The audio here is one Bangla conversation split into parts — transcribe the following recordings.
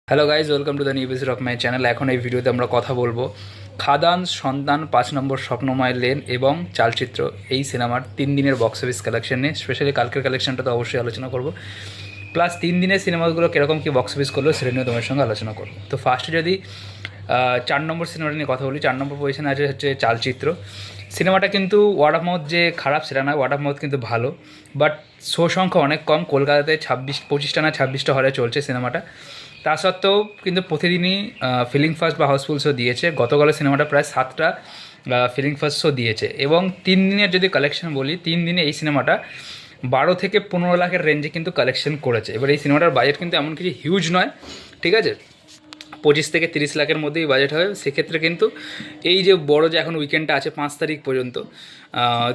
Hello guys, welcome to the new episode of my channel. এখন এই ভিডিওতে আমরা কথা বলবো খাদান, সন্তান, 5 নম্বর, স্বপ্নময় লেন এবং চালচিত্র এই সিনেমার 3 দিনের বক্স অফিস কালেকশন নিয়ে। স্পেশালি কালকের কালেকশনটা তো অবশ্যই আলোচনা করবো, প্লাস 3 দিনের সিনেমাগুলো কীরকম কী বক্স অফিস করলো সেটা নিয়ে তোমার সঙ্গে আলোচনা করবো। তো ফার্স্টে যদি 4 নম্বর সিনেমাটা নিয়ে কথা বলি, 4 নম্বর পজিশনে আছে হচ্ছে চালচিত্র। সিনেমাটা কিন্তু ওয়ার্ড অফ মাউথ যে খারাপ সেটা নয়, ওয়ার্ড অফ মাউথ কিন্তু ভালো, বাট শো সংখ্যা অনেক কম। কলকাতাতে 25টা না 26টা হলে চলছে সিনেমাটা। তা সত্ত্বেও কিন্তু প্রতিদিনই ফিলিং ফার্স্ট বা হাউসফুল শো দিয়েছে। গতকালের সিনেমাটা প্রায় 7টা ফিলিং ফার্স্ট শো দিয়েছে। এবং 3 দিনের যদি কালেকশন বলি, 3 দিনে এই সিনেমাটা 12 থেকে 15 লাখের রেঞ্জে কিন্তু কালেকশন করেছে। এবার এই সিনেমাটার বাজেট কিন্তু এমন কিছু হিউজ নয়, ঠিক আছে, 25 থেকে 30 লাখের মধ্যেই বাজেট হয়। সেক্ষেত্রে কিন্তু এই যে বড় যে এখন উইকেন্ডটা আছে 5 তারিখ পর্যন্ত,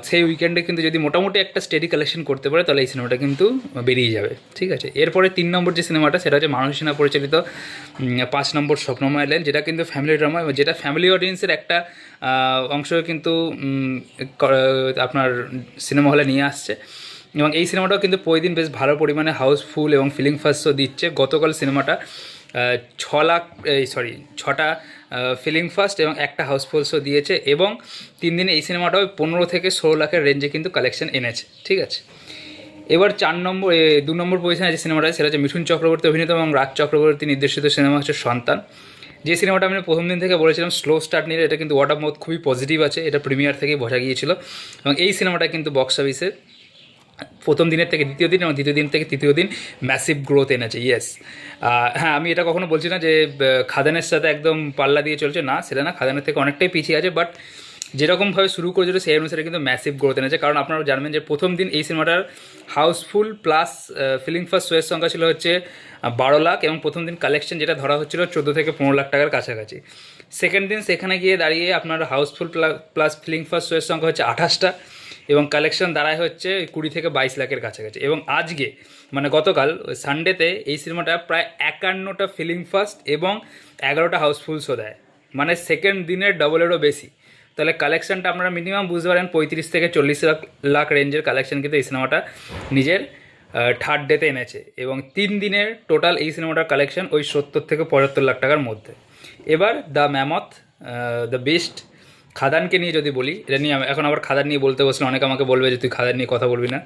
সেই উইকেন্ডে কিন্তু যদি মোটামুটি একটা স্টেডি কালেকশন করতে পারে তাহলে এই সিনেমাটা কিন্তু বেরিয়ে যাবে, ঠিক আছে। এরপরে 3 নম্বর যে সিনেমাটা সেটা হচ্ছে মানুষ সিনহা পরিচালিত 5 নম্বর, স্বপ্নময় লেন, যেটা কিন্তু ফ্যামিলি ড্রামা, যেটা ফ্যামিলি অডিয়েন্সের একটা অংশ কিন্তু আপনার সিনেমা হলে নিয়ে আসছে। এবং এই সিনেমাটাও কিন্তু প্রতিদিন বেশ ভালো পরিমাণে হাউসফুল এবং ফিলিং ফার্স্ট শো দিচ্ছে। গতকাল সিনেমাটা 6টা ফিলিং ফার্স্ট এবং একটা হাউসফুল শো দিয়েছে। এবং 3 দিনে এই সিনেমাটাও 15 থেকে 16 লাখের রেঞ্জে কিন্তু কালেকশন এনেছে, ঠিক আছে। এবার 2 নম্বর পজিশনে যে সিনেমাটা সেটা হচ্ছে মিঠুন চক্রবর্তী অভিনীত এবং রাজ চক্রবর্তী নির্দেশিত সিনেমা হচ্ছে সন্তান। যে সিনেমাটা আমি প্রথম দিন থেকে বলেছিলাম স্লো স্টার্ট নিয়ে, এটা কিন্তু ওয়ার্ড অফ মাউথ খুবই পজিটিভ আছে, এটা প্রিমিয়ার থেকেই বোঝা গিয়েছিল। এবং এই সিনেমাটা কিন্তু বক্স অফিসে প্রথম দিনের থেকে দ্বিতীয় দিন এবং দ্বিতীয় দিন থেকে তৃতীয় দিন ম্যাসিভ গ্রোথ এনেছে। ইয়েস, হ্যাঁ, আমি এটা কখনো বলছি না যে খাদানের সাথে একদম পাল্লা দিয়ে চলছে, না সেটা না, খাদানের থেকে অনেকটাই পিছিয়ে আছে, বাট যেরকমভাবে শুরু করেছিল সেই অনুসারে কিন্তু ম্যাসিভ গ্রোথ এনেছে। কারণ আপনারা জানবেন যে প্রথম দিন এই সিনেমাটার হাউসফুল প্লাস ফিলিং ফার্স্ট শোয়ের সংখ্যা ছিল হচ্ছে 12 লাখ, এবং প্রথম দিন কালেকশন যেটা ধরা হচ্ছিল 14 থেকে 15 লাখ টাকার কাছাকাছি। সেকেন্ড দিন সেখানে গিয়ে দাঁড়িয়ে আপনার হাউসফুল প্লাস ফিলিং ফার্স্ট শোয়ের সংখ্যা হচ্ছে 28টা, এবং কালেকশন দাঁড়ায় হচ্ছে 20 থেকে 22 লাখের কাছাকাছি। এবং আজকে মানে গতকাল সানডেতে এই সিনেমাটা প্রায় 51টা ফিলিং ফার্স্ট এবং 11টা হাউসফুল শো দেয়, মানে সেকেন্ড দিনের ডবলেরও বেশি। তাহলে কালেকশনটা আপনারা মিনিমাম বুঝতে পারেন 35 থেকে 40 লাখ রেঞ্জের কালেকশন কিন্তু এই সিনেমাটা নিজের থার্ড ডেতে এনেছে। এবং 3 দিনের টোটাল এই সিনেমাটার কালেকশন ওই 70 থেকে 75 লাখ টাকার মধ্যে। এবার দ্য ম্যামথ, দ্য বেস্ট, খাদানকে নিয়ে যদি বলি, এটা নিয়ে এখন আবার খাদান নিয়ে বলতে বসলে অনেকে আমাকে বলবে যে তুই খাদান নিয়ে কথা বলবি না,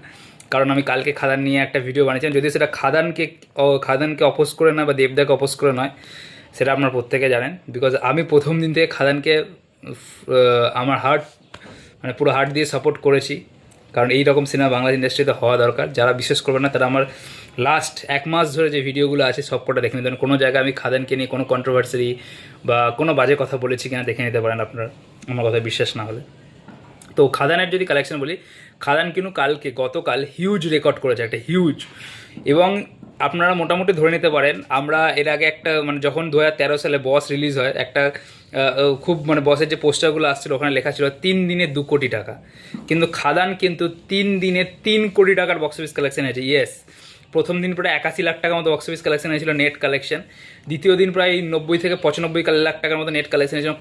কারণ আমি কালকে খাদান নিয়ে একটা ভিডিও বানিয়েছিলাম। যদি সেটা খাদানকে অপোজ করে না বা দেবদাকে অপোজ করে নয়, সেটা আপনারা প্রত্যেকে জানেন। বিকজ আমি প্রথম দিন থেকে খাদানকে আমার মানে পুরো হার্ট দিয়ে সাপোর্ট করেছি, কারণ এই রকম সিনেমা বাংলা ইন্ডাস্ট্রিতে হওয়া দরকার। যারা বিশ্বাস করবে না তারা আমার লাস্ট 1 মাস ধরে যে ভিডিওগুলো আছে সবকটা দেখে নিতে পারেন। কোনো জায়গায় আমি খাদানকে নিয়ে কোনো কন্ট্রোভার্সি বা কোনো বাজে কথা বলেছি কিনা দেখে নিতে পারেন আপনারা, আমার কথা বিশ্বাস না হলে। তো খাদানের যদি কালেকশন বলি, খাদান কিন্তু গতকাল হিউজ রেকর্ড করেছে, একটা হিউজ। এবং আপনারা মোটামুটি ধরে নিতে পারেন, আমরা এর আগে একটা মানে যখন 2013 সালে বস রিলিজ হয়, একটা খুব মানে বসের যে পোস্টারগুলো আসছিল ওখানে লেখা ছিল 3 দিনে 2 কোটি টাকা। কিন্তু খাদান কিন্তু 3 দিনে 3 কোটি টাকার বক্স অফিস কালেকশন হয়েছে। ইয়েস, প্রথম দিন প্রায় 81 লাখ টাকার মতো বক্স অফিস কালেকশন হয়েছিল নেট কালেকশন। দ্বিতীয় দিন প্রায় 90 থেকে 95 লাখ টাকার মতো নেট কালেকশন হয়েছিল।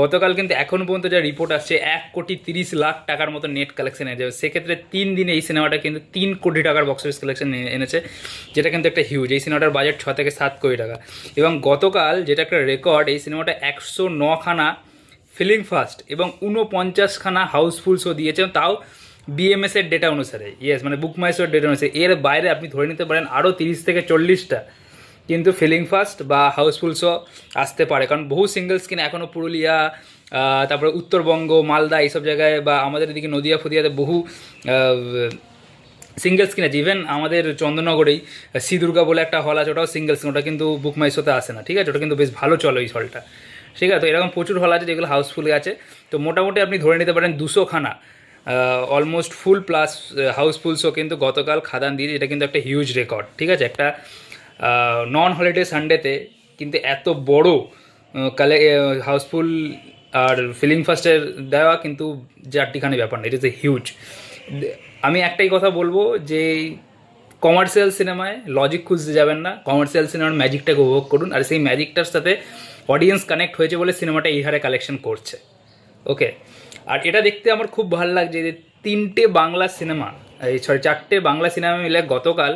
গতকাল কিন্তু এখন পর্যন্ত যা রিপোর্ট আসছে 1,30 লাখ টাকার মতো নেট কালেকশন হয়ে যাবে। সেক্ষেত্রে 3 দিনে এই সিনেমাটা কিন্তু 3 কোটি টাকার বক্স অফিস কালেকশন এনেছে, যেটা কিন্তু একটা হিউজ। এই সিনেমাটার বাজেট 6 থেকে 7 কোটি টাকা। এবং গতকাল যেটা একটা রেকর্ড, এই সিনেমাটা 109খানা ফিলিং ফার্স্ট এবং 49খানা হাউসফুল শো দিয়েছে, তাও বিএমএসের ডেটা অনুসারে। ইয়েস, মানে বুক মাই শোর ডেটা অনুসারে। এর বাইরে আপনি ধরে নিতে পারেন আরও 30 থেকে 40টা কিন্তু ফিলিং ফার্স্ট বা হাউসফুল শো আসতে পারে। কারণ বহু সিঙ্গেল স্ক্রিন এখনও পুরুলিয়া, তারপরে উত্তরবঙ্গ, মালদা এইসব জায়গায়, বা আমাদের এদিকে নদিয়া ফদিয়াতে বহু সিঙ্গেল স্ক্রিন আছে। ইভেন আমাদের চন্দননগরেই শ্রী দুর্গা বলে একটা হল আছে, ওটাও সিঙ্গেল স্ক্রিন, ওটা কিন্তু বুক মাই শোতে আসে না, ঠিক আছে। ওটা কিন্তু বেশ ভালো চলে ওই হলটা, ঠিক আছে। তো এরকম প্রচুর হল আছে যেগুলো হাউসফুলে আছে। তো মোটামুটি আপনি ধরে নিতে পারেন 200খানা almost full plus housefull show কিন্তু গতকাল খাদান দিয়েছে। এটা কিন্তু একটা হিউজ রেকর্ড, ঠিক আছে। একটা নন হলিডে সানডেতে কিন্তু এত বড় হাউসফুল আর ফিলিং ফার্স্টের দেওয়া কিন্তু চারটিখানি ব্যাপার না, ইট ইজ এ হিউজ। আমি একটাই কথা বলবো যে কমার্শিয়াল সিনেমায় লজিক খুঁজতে যাবেন না, কমার্শিয়াল সিনেমার ম্যাজিকটাকে উপভোগ করুন। আর সেই ম্যাজিকটার সাথে অডিয়েন্স কানেক্ট হয়েছে বলে সিনেমাটা এই হারে কালেকশন করছে, ওকে। আর এটা দেখতে আমার খুব ভালো লাগছে যে 4টে বাংলা সিনেমা মিলে গতকাল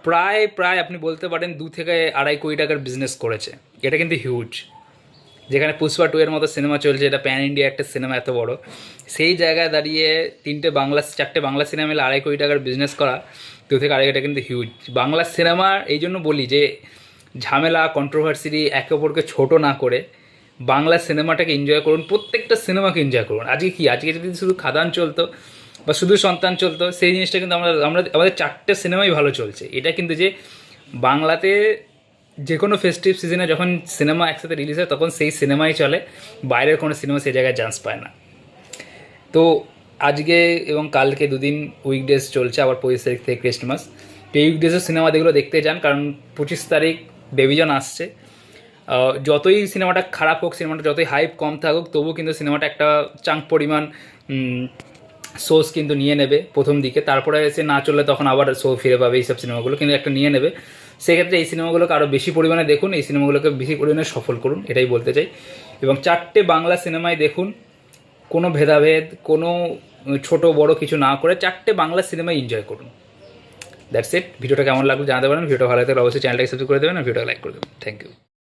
প্রায় প্রায় আপনি বলতে পারেন 2 থেকে 2.5 কোটি টাকার বিজনেস করেছে। এটা কিন্তু হিউজ। যেখানে পুষ্পা 2 এর মতো সিনেমা চলছে, এটা প্যান ইন্ডিয়া একটা সিনেমা এত বড়, সেই জায়গায় দাঁড়িয়ে 4টে বাংলা সিনেমা মিলে 2.5 কোটি টাকার বিজনেস করা 2 থেকে 2.5 এটা কিন্তু হিউজ। বাংলা সিনেমা এই জন্য বলি যে ঝামেলা কন্ট্রোভার্সি একে অপরকে ছোট না করে বাংলা সিনেমাটাকে এনজয় করুন, প্রত্যেকটা সিনেমাকে এনজয় করুন। আজকে যদি শুধু খাদান চলতো বা শুধু সন্তান চলতো, সেই জিনিসটা কিন্তু আমাদের 4টে সিনেমাই ভালো চলছে। এটা কিন্তু যে বাংলাতে যে কোনো ফেস্টিভ সিজনে যখন সিনেমা একসাথে রিলিজ হয় তখন সেই সিনেমাই চলে, বাইরের কোনো সিনেমা সেই জায়গায় চান্স পায় না। তো আজকে এবং কালকে 2 দিন উইকডেজ চলছে, আবার 25 তারিখ থেকে ক্রিসমাস। তো এই উইকডেজের সিনেমা যেগুলো দেখতে যান, কারণ 25 তারিখ ডেভিজন আসছে। যতই সিনেমাটা খারাপ হোক, সিনেমাটা যতই হাইপ কম থাকুক, তবু কিন্তু সিনেমাটা একটা চাঙ্ক পরিমাণ সোর্স কিন্তু নিয়ে নেবে প্রথম দিকে, তারপরে এসে না চললে তখন আবার শো ফিরে পাবে এইসব সিনেমাগুলো, কিন্তু একটা নিয়ে নেবে। সেক্ষেত্রে এই সিনেমাগুলোকে আরও বেশি পরিমাণে দেখুন, এই সিনেমাগুলোকে বেশি পরিমাণে সফল করুন, এটাই বলতে চাই। এবং 4টে বাংলা সিনেমায় দেখুন, কোনো ভেদাভেদ, কোনো ছোট বড় কিছু না করে 4টে বাংলা সিনেমায় এনজয় করুন। That's it. ভিডিওটা কেমন লাগলো জানাতে পারেন। ভিডিওটা ভালো লাগলে অবশ্যই চ্যানেলটাকে সাবস্ক্রাইব করে দেবেন আর ভিডিওটা লাইক করে দেবেন। Thank you.